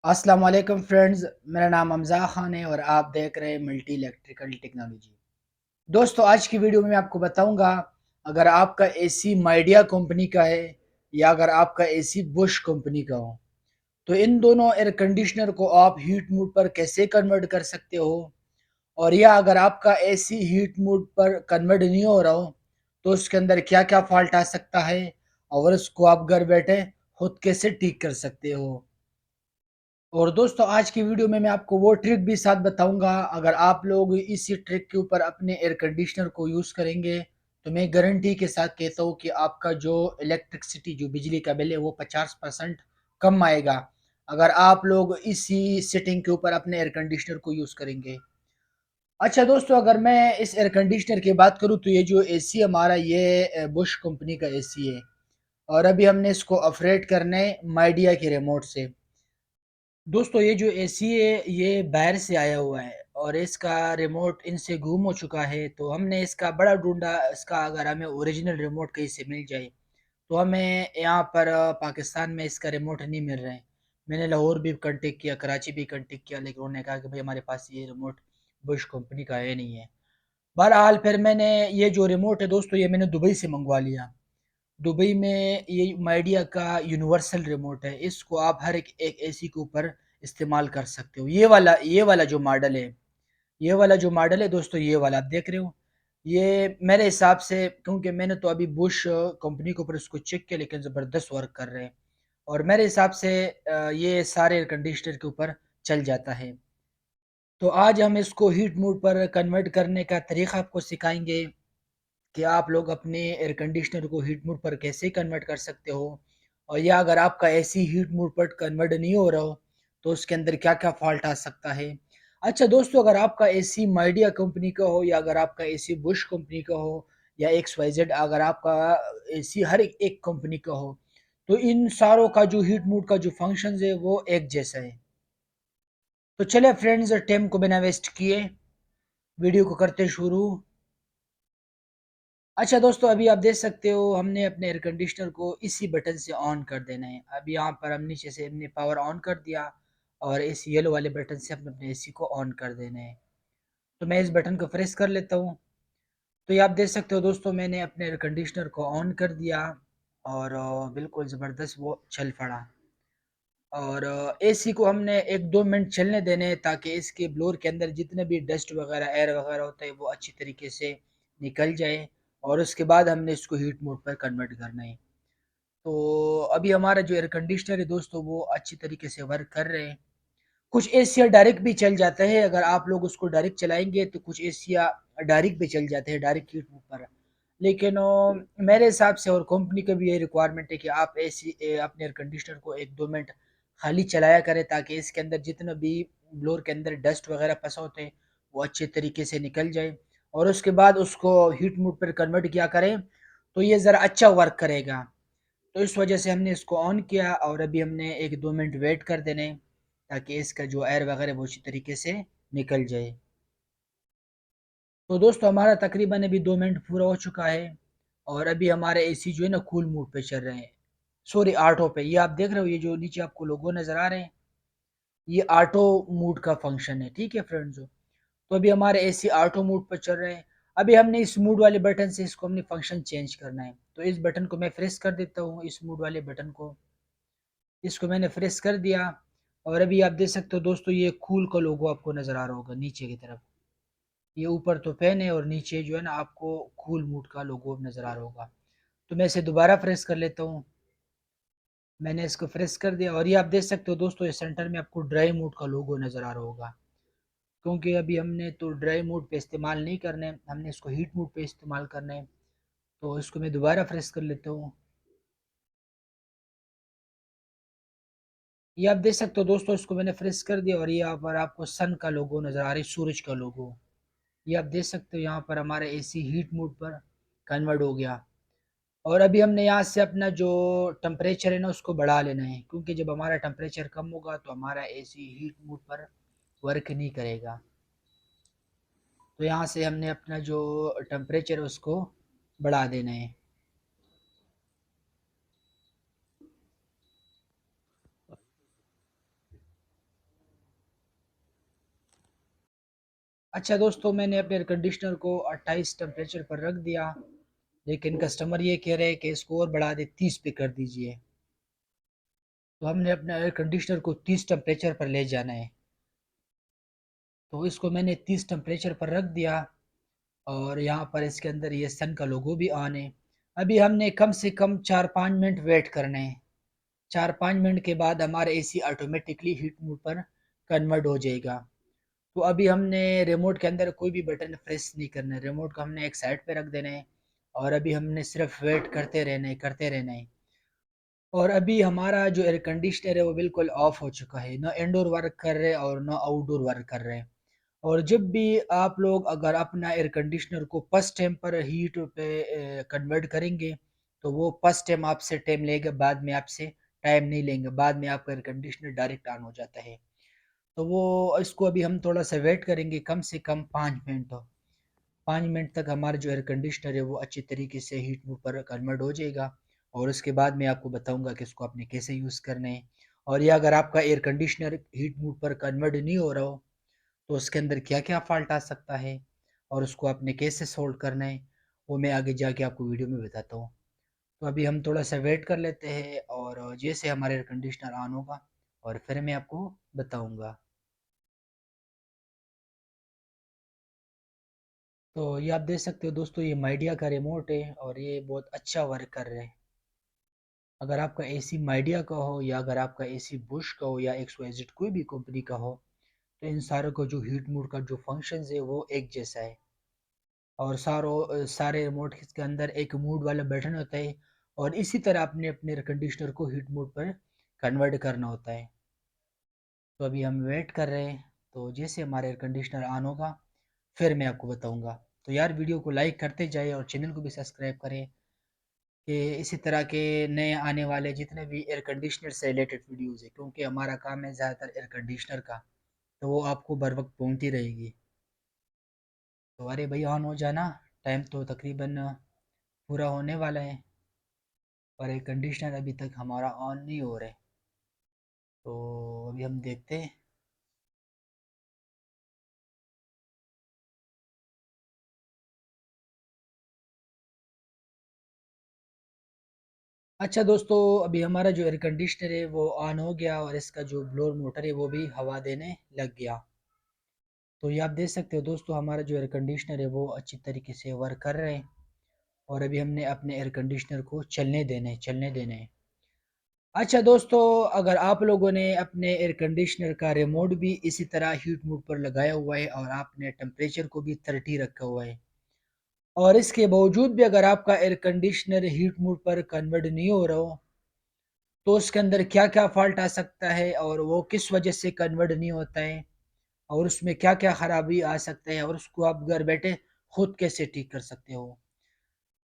अस्सलाम वालेकुम फ्रेंड्स, मेरा नाम हमज़ा ख़ान है और आप देख रहे हैं मल्टी इलेक्ट्रिकल टेक्नोलॉजी। दोस्तों, आज की वीडियो में मैं आपको बताऊंगा, अगर आपका एसी माइडिया कंपनी का है या अगर आपका एसी बुश कंपनी का हो, तो इन दोनों एयर कंडीशनर को आप हीट मोड पर कैसे कन्वर्ट कर सकते हो। और या अगर आपका एसी हीट मोड पर कन्वर्ट नहीं हो रहा हो, तो उसके अंदर क्या क्या फॉल्ट आ सकता है और उसको आप घर बैठे खुद कैसे ठीक कर सकते हो। और दोस्तों, आज की वीडियो में मैं आपको वो ट्रिक भी साथ बताऊंगा, अगर आप लोग इसी ट्रिक के ऊपर अपने एयर कंडीशनर को यूज़ करेंगे, तो मैं गारंटी के साथ कहता हूँ कि आपका जो इलेक्ट्रिसिटी जो बिजली का बिल है वो 50% कम आएगा, अगर आप लोग इसी सेटिंग के ऊपर अपने एयर कंडीशनर को यूज़ करेंगे। अच्छा दोस्तों, अगर मैं इस एयर कंडीशनर की बात करूँ, तो ये जो एसी हमारा ये बुश कंपनी का एसी है और अभी हमने इसको अपग्रेड करना है माइडिया के रिमोट से। दोस्तों, ये जो एसी है ये बाहर से आया हुआ है और इसका रिमोट इनसे गुम हो चुका है, तो हमने इसका बड़ा ढूंढा। इसका अगर हमें ओरिजिनल रिमोट कहीं से मिल जाए, तो हमें यहाँ पर पाकिस्तान में इसका रिमोट नहीं मिल रहा है। मैंने लाहौर भी कांटेक्ट किया, कराची भी कांटेक्ट किया, लेकिन उन्होंने कहा कि भाई हमारे पास ये रिमोट बुश कंपनी का है नहीं है। बहरहाल फिर मैंने ये जो रिमोट है दोस्तों, ये मैंने दुबई से मंगवा लिया। दुबई में ये माइडिया का यूनिवर्सल रिमोट है, इसको आप हर एक एसी के ऊपर इस्तेमाल कर सकते हो। ये वाला जो मॉडल है, ये वाला जो मॉडल है दोस्तों, ये वाला आप देख रहे हो, ये मेरे हिसाब से, क्योंकि मैंने तो अभी बुश कंपनी के ऊपर इसको चेक किया, लेकिन ज़बरदस्त वर्क कर रहे हैं और मेरे हिसाब से ये सारे एयर कंडीशनर के ऊपर चल जाता है। तो आज हम इसको हीट मोड पर कन्वर्ट करने का तरीका आपको सिखाएंगे कि आप लोग अपने एयर कंडीशनर को हीट मोड पर कैसे कन्वर्ट कर सकते हो। और या अगर आपका एसी हीट मोड पर कन्वर्ट नहीं हो रहा हो, तो उसके अंदर क्या क्या फॉल्ट आ सकता है। अच्छा दोस्तों, अगर आपका एसी माइडिया कंपनी का हो या अगर आपका एसी बुश कंपनी का हो या एक्स वाई जेड, अगर आपका एसी हर एक कंपनी का हो, तो इन सारों का जो हीट मोड का जो फंक्शन है वो एक जैसा है। तो चले फ्रेंड्स, टाइम को बिना वेस्ट किए वीडियो को करते शुरू। अच्छा दोस्तों, अभी आप देख सकते हो हमने अपने एयर कंडीशनर को इसी बटन से ऑन कर देना है। अभी यहाँ पर हम नीचे से हमने पावर ऑन कर दिया और इस येलो वाले बटन से हमने अपने एसी को ऑन कर देना है। तो मैं इस बटन को प्रेस कर लेता हूँ। तो ये आप देख सकते हो दोस्तों, मैंने अपने एयर कंडीशनर को ऑन कर दिया और बिल्कुल ज़बरदस्त वो चल पड़ा। और एसी को हमने 1-2 मिनट चलने देने हैं, ताकि इसके ब्लोअर के अंदर जितने भी डस्ट वगैरह एयर वगैरह होता है वो अच्छी तरीके से निकल जाए। और उसके बाद हमने इसको हीट मोड पर कन्वर्ट करना है। तो अभी हमारा जो एयर कंडीशनर है दोस्तों, वो अच्छी तरीके से वर्क कर रहे हैं। कुछ एसिया डायरेक्ट भी चल जाता है, अगर आप लोग उसको डायरेक्ट चलाएंगे तो कुछ एसिया डायरेक्ट भी चल जाते हैं डायरेक्ट हीट मोड पर। लेकिन मेरे हिसाब से और कंपनी का भी यही रिक्वायरमेंट है कि आप अपने एयर कंडीशनर को 1-2 मिनट खाली चलाया करें, ताकि इसके अंदर जितना भी ब्लोअर के अंदर डस्ट वगैरह फंसा होते हैं वो अच्छे तरीके से निकल जाए। और उसके बाद उसको हीट मोड पर कन्वर्ट किया करें, तो ये ज़रा अच्छा वर्क करेगा। तो इस वजह से हमने इसको ऑन किया और अभी हमने 1-2 मिनट वेट कर देने, ताकि इसका जो एयर वगैरह वो अच्छी तरीके से निकल जाए। तो दोस्तों, हमारा तकरीबन अभी 2 मिनट पूरा हो चुका है और अभी हमारे एसी जो है ना कूल मोड पे चल रहे हैं, सॉरी ऑटो पे। ये आप देख रहे हो, ये जो नीचे आपको लोगो नज़र आ रहे हैं, ये ऑटो मोड का फंक्शन है। ठीक है फ्रेंड्स, तो अभी हमारे एसी ऑटो मोड पर चल रहे हैं। अभी हमने इस मूड वाले बटन से इसको हमने फंक्शन चेंज करना है, तो इस बटन को मैं प्रेस कर देता हूँ, इस मूड वाले बटन को। इसको मैंने प्रेस कर दिया और अभी आप देख सकते हो दोस्तों, ये कूल का लोगो आपको नज़र आ रहा होगा नीचे की तरफ। ये ऊपर तो फैन है और नीचे जो है ना आपको कूल मूड का लोगो नज़र आ रहा होगा। तो मैं इसे दोबारा प्रेस कर लेता हूँ। मैंने इसको प्रेस कर दिया और ये आप देख सकते हो दोस्तों, ये सेंटर में आपको ड्राई मूड का लोगो नज़र आ रहा होगा। क्योंकि अभी हमने तो ड्राई मूड पे इस्तेमाल नहीं करना है, हमने इसको हीट मूड पे इस्तेमाल करना है। तो इसको मैं दोबारा प्रेस कर लेता हूँ। ये आप देख सकते हो दोस्तों, इसको मैंने प्रेस कर दिया और ये यहाँ पर आपको सन का लोगो नज़र आ रहा है, सूरज का लोगो। ये आप देख सकते हो, यहाँ पर हमारा एसी हीट मोड पर कन्वर्ट हो गया। और अभी हमने यहाँ से अपना जो टेम्परेचर है ना उसको बढ़ा लेना है, क्योंकि जब हमारा टेम्परेचर कम होगा तो हमारा एसी हीट मोड पर वर्क नहीं करेगा। तो यहाँ से हमने अपना जो टेम्परेचर है उसको बढ़ा देना है। अच्छा दोस्तों, मैंने अपने एयर कंडीशनर को 28 टेम्परेचर पर रख दिया, लेकिन कस्टमर ये कह रहे हैं कि इसको और बढ़ा दे, 30 पे कर दीजिए। तो हमने अपने एयर कंडीशनर को 30 टेम्परेचर पर ले जाना है। तो इसको मैंने 30 टेम्परेचर पर रख दिया और यहाँ पर इसके अंदर ये सन का लोगो भी ऑन है। अभी हमने कम से कम 4-5 मिनट वेट करना है। 4-5 मिनट के बाद हमारा एसी ऑटोमेटिकली हीट मोड पर कन्वर्ट हो जाएगा। तो अभी हमने रिमोट के अंदर कोई भी बटन प्रेस नहीं करना है, रिमोट को हमने एक साइड पे रख देना है और अभी हमने सिर्फ वेट करते रहना है। और अभी हमारा जो एयर कंडीशनर है वो बिल्कुल ऑफ हो चुका है, ना इंडोर वर्क कर रहे और ना आउटडोर वर्क कर रहे हैं। और जब भी आप लोग अगर अपना एयर कंडीशनर को फर्स्ट टाइम पर हीट पे कन्वर्ट करेंगे, तो वो फर्स्ट टाइम आपसे टाइम लेगा, बाद में आपसे टाइम नहीं लेंगे, बाद में आपका एयर कंडीशनर डायरेक्ट ऑन हो जाता है। तो वो इसको अभी हम थोड़ा सा वेट करेंगे, कम से कम 5 मिनट। तो 5 मिनट तक हमारा जो एयर कंडीशनर है वो अच्छी तरीके से हीट मोड पर कन्वर्ट हो जाएगा। और उसके बाद मैं आपको बताऊंगा कि इसको आपने कैसे यूज़ करना है। और ये अगर आपका एयर कंडीशनर हीट मोड पर कन्वर्ट नहीं हो रहा हो, तो उसके अंदर क्या क्या फॉल्ट आ सकता है और उसको आपने कैसे सोल्व करना है, वो मैं आगे जाके आपको वीडियो में बताता हूँ। तो अभी हम थोड़ा सा वेट कर लेते हैं और जैसे हमारा एयर कंडीशनर ऑन होगा और फिर मैं आपको बताऊंगा। तो ये आप देख सकते हो दोस्तों, ये माइडिया का रिमोट है और ये बहुत अच्छा वर्क कर रहा है। अगर आपका एसी माइडिया का हो या अगर आपका एसी बुश का हो या XYZ कोई भी कंपनी का हो, तो इन सारों का जो हीट मोड का जो फंक्शन है वो एक जैसा है। और सारे रिमोट के अंदर एक मूड वाला बटन होता है और इसी तरह आपने अपने एयर कंडीशनर को हीट मोड पर कन्वर्ट करना होता है। तो अभी हम वेट कर रहे हैं, तो जैसे हमारा एयर कंडीशनर ऑन होगा फिर मैं आपको बताऊंगा। तो यार, वीडियो को लाइक करते जाए और चैनल को भी सब्सक्राइब करें कि इसी तरह के नए आने वाले जितने भी एयर कंडीशनर से रिलेटेड वीडियोज़ है, क्योंकि हमारा काम है ज़्यादातर एयर कंडीशनर का, तो वो आपको बर वक्त पहुँचती रहेगी। तो अरे भाई, ऑन हो जाना, टाइम तो तकरीबन पूरा होने वाला है और एयर कंडीशनर अभी तक हमारा ऑन नहीं हो रहा है। तो अभी हम देखते हैं। अच्छा दोस्तों, अभी हमारा जो एयर कंडीशनर है वो ऑन हो गया और इसका जो ब्लोअर मोटर है वो भी हवा देने लग गया। तो ये आप देख सकते हो दोस्तों, हमारा जो एयर कंडीशनर है वो अच्छी तरीके से वर्क कर रहे हैं और अभी हमने अपने एयर कंडीशनर को चलने देना है। अच्छा दोस्तों, अगर आप लोगों ने अपने एयर कंडीशनर का रिमोट भी इसी तरह हीट मोड पर लगाया हुआ है और आपने टेम्परेचर को भी 30 रखा हुआ है, और इसके बावजूद भी अगर आपका एयर कंडीशनर हीट मोड पर कन्वर्ट नहीं हो रहा हो, तो उसके अंदर क्या क्या फॉल्ट आ सकता है और वो किस वजह से कन्वर्ट नहीं होता है और उसमें क्या क्या खराबी आ सकता है और उसको आप घर बैठे खुद कैसे ठीक कर सकते हो।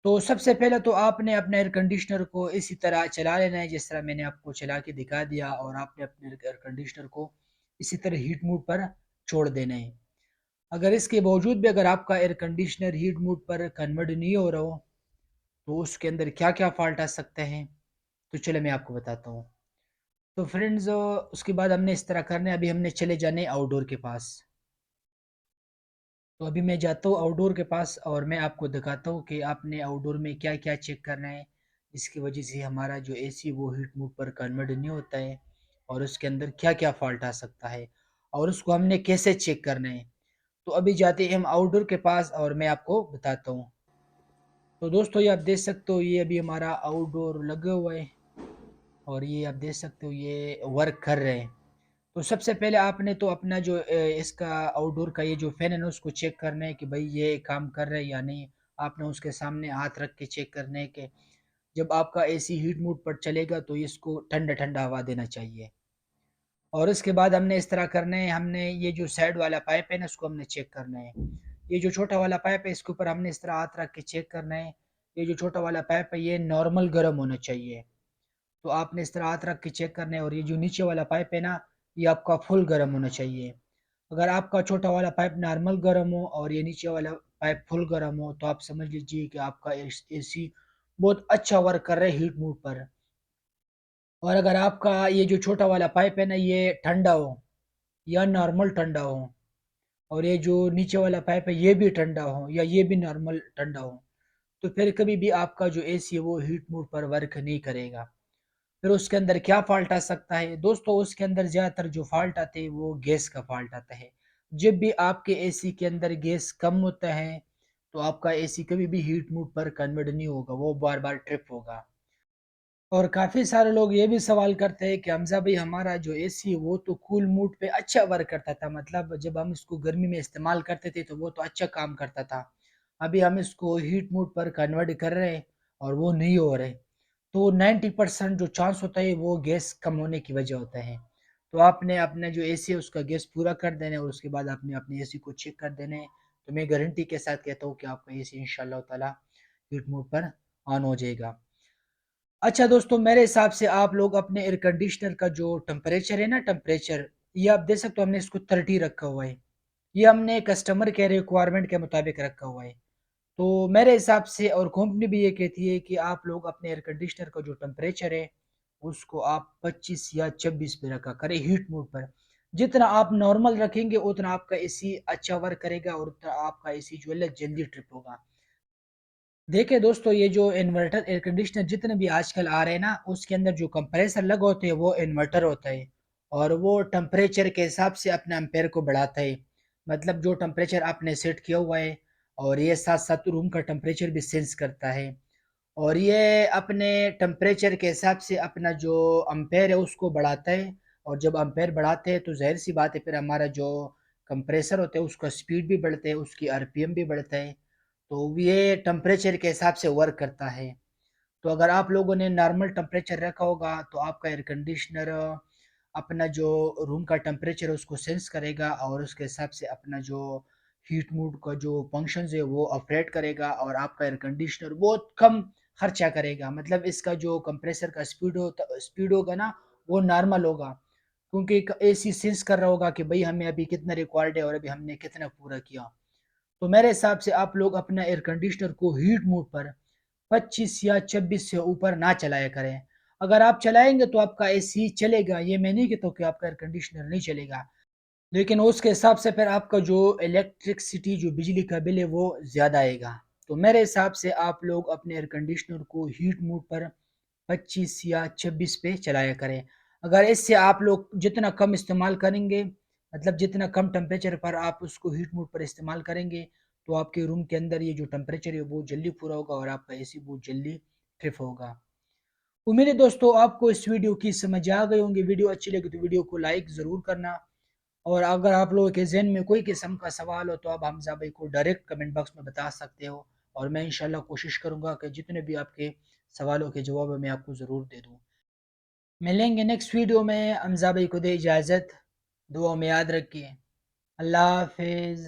तो सबसे पहले तो आपने अपने एयर कंडीशनर को इसी तरह चला लेना है जिस तरह मैंने आपको चला के दिखा दिया, और आपने अपने एयर कंडीशनर को इसी तरह हीट मोड पर छोड़ देना है। अगर इसके बावजूद भी अगर आपका एयर कंडीशनर हीट मोड पर कन्वर्ट नहीं हो रहा हो, तो उसके अंदर क्या क्या फॉल्ट आ सकते हैं, तो चले मैं आपको बताता हूँ। तो फ्रेंड्स, उसके बाद हमने इस तरह करना है, अभी हमने चले जाने आउटडोर के पास। तो अभी मैं जाता हूँ आउटडोर के पास और मैं आपको दिखाता हूँ कि आपने आउटडोर में क्या क्या चेक करना है, जिसकी वजह से हमारा जो एसी वो हीट मोड पर कन्वर्ट नहीं होता है और उसके अंदर क्या क्या फॉल्ट आ सकता है और उसको हमने कैसे चेक करना है। तो अभी जाते हैं हम आउटडोर के पास और मैं आपको बताता हूँ। तो दोस्तों, ये आप देख सकते हो, ये अभी हमारा आउटडोर लगा हुआ है और ये आप देख सकते हो ये वर्क कर रहे हैं। तो सबसे पहले आपने तो अपना जो इसका आउटडोर का ये जो फैन है ना, उसको चेक करना है कि भाई ये काम कर रहा है या नहीं। आपने उसके सामने हाथ रख के चेक करना है कि जब आपका एसी हीट मोड पर चलेगा तो इसको ठंडा ठंडा हवा देना चाहिए। और इसके बाद हमने इस तरह करना है, हमने ये जो साइड वाला पाइप है ना उसको हमने चेक करना है। ये जो छोटा वाला पाइप है इसके ऊपर हमने इस तरह हाथ रख के चेक करना है। ये जो छोटा वाला पाइप है ये नॉर्मल गर्म होना चाहिए, तो आपने इस तरह हाथ रख के चेक करना है। और ये जो नीचे वाला पाइप है ना, ये आपका फुल गर्म होना चाहिए। अगर आपका छोटा वाला पाइप नॉर्मल गर्म हो और ये नीचे वाला पाइप फुल गर्म हो, तो आप समझ लीजिए कि आपका एसी बहुत अच्छा वर्क कर रहा है हीट मोड पर। और अगर आपका ये जो छोटा वाला पाइप है ना ये ठंडा हो या नॉर्मल ठंडा हो, और ये जो नीचे वाला पाइप है ये भी ठंडा हो या ये भी नॉर्मल ठंडा हो, तो फिर कभी भी आपका जो एसी है वो हीट मोड पर वर्क नहीं करेगा। फिर उसके अंदर क्या फॉल्ट आ सकता है दोस्तों, उसके अंदर ज़्यादातर जो फॉल्ट आते हैं वो गैस का फॉल्ट आता है। जब भी आपके एसी के अंदर गैस कम होता है तो आपका एसी कभी भी हीट मोड पर कन्वर्ट नहीं होगा, वो बार बार ट्रिप होगा। और काफ़ी सारे लोग ये भी सवाल करते हैं कि हमजा भाई हमारा जो एसी है वो तो कूल मोड पे अच्छा वर्क करता था, मतलब जब हम इसको गर्मी में इस्तेमाल करते थे तो वो तो अच्छा काम करता था। अभी हम इसको हीट मोड पर कन्वर्ट कर रहे हैं और वो नहीं हो रहे। तो 90% जो चांस होता है वो गैस कम होने की वजह होता है। तो आपने अपने जो एसी है उसका गैस पूरा कर देना है और उसके बाद आपने अपने एसी को चेक कर देना है। तो मैं गारंटी के साथ कहता हूँ कि आपका एसी इंशाल्लाह ताला हीट मोड पर ऑन हो जाएगा। अच्छा दोस्तों, मेरे हिसाब से आप लोग अपने एयर कंडीशनर का जो टेम्परेचर है ना, टेम्परेचर ये आप देख सकते हो, हमने इसको 30 रखा हुआ है। ये हमने कस्टमर के रिक्वायरमेंट के मुताबिक रखा हुआ है। तो मेरे हिसाब से और कंपनी भी ये कहती है कि आप लोग अपने एयर कंडीशनर का जो टेम्परेचर है उसको आप 25 या 26 पे रखा करें हीट मोड पर। जितना आप नॉर्मल रखेंगे उतना आपका एसी अच्छा वर्क करेगा और उतना आपका एसी जो है जल्दी ट्रिप होगा। देखिए दोस्तों, ये जो इन्वर्टर एयर कंडीशनर जितने भी आजकल आ रहे हैं ना, उसके अंदर जो कंप्रेसर लगे होते हैं वो इन्वर्टर होता है और वो टेम्परेचर के हिसाब से अपने एम्पेयर को बढ़ाता है। मतलब जो टेम्परेचर आपने सेट किया हुआ है और ये साथ साथ रूम का टेम्परेचर भी सेंस करता है और ये अपने टेम्परेचर के हिसाब से अपना जो एम्पेयर है उसको बढ़ाता है। और जब एम्पेयर बढ़ाते हैं तो जाहिर सी बात है फिर हमारा जो कंप्रेसर होता है उसका स्पीड भी बढ़ता है, उसकी आरपीएम भी बढ़ता है। तो ये टेम्परेचर के हिसाब से वर्क करता है। तो अगर आप लोगों ने नॉर्मल टेम्परेचर रखा होगा तो आपका एयर कंडीशनर अपना जो रूम का टेम्परेचर है उसको सेंस करेगा और उसके हिसाब से अपना जो हीट मोड का जो फंक्शंस है वो ऑपरेट करेगा और आपका एयर कंडीशनर बहुत कम खर्चा करेगा। मतलब इसका जो कंप्रेसर का स्पीड होगा ना वो नॉर्मल होगा, क्योंकि एसी सेंस कर रहा होगा कि भाई हमें अभी कितना रिक्वायर्ड है और अभी हमने कितना पूरा किया। तो मेरे हिसाब से आप लोग अपना एयर कंडीशनर को हीट मोड पर 25 या 26 से ऊपर ना चलाया करें। अगर आप चलाएंगे तो आपका एसी चलेगा, ये मैं नहीं कहता हूँ कि आपका एयर कंडीशनर नहीं चलेगा, लेकिन उसके हिसाब से फिर आपका जो इलेक्ट्रिसिटी जो बिजली का बिल है वो ज़्यादा आएगा। तो मेरे हिसाब से आप लोग अपने एयर कंडीशनर को हीट मोड पर 25 या 26 पे चलाया करें। अगर इससे आप लोग जितना कम इस्तेमाल करेंगे, मतलब जितना कम टेम्परेचर पर आप उसको हीट मोड पर इस्तेमाल करेंगे तो आपके रूम के अंदर ये जो टेम्परेचर है वो जल्दी पूरा होगा और आपका एसी बहुत जल्दी ट्रिप होगा। उम्मीद है दोस्तों आपको इस वीडियो की समझ आ गई होंगी। वीडियो अच्छी लगी तो वीडियो को लाइक ज़रूर करना और अगर आप लोगों के जहन में कोई किस्म का सवाल हो तो आप हमजा भाई को डायरेक्ट कमेंट बॉक्स में बता सकते हो और मैं इंशाल्लाह कोशिश करूंगा कि जितने भी आपके सवालों के जवाब मैं आपको ज़रूर दे दूँ। मिलेंगे नेक्स्ट वीडियो में। हमजा भाई को दे इजाज़त, दुआ में याद रखिए। अल्लाह हाफिज़।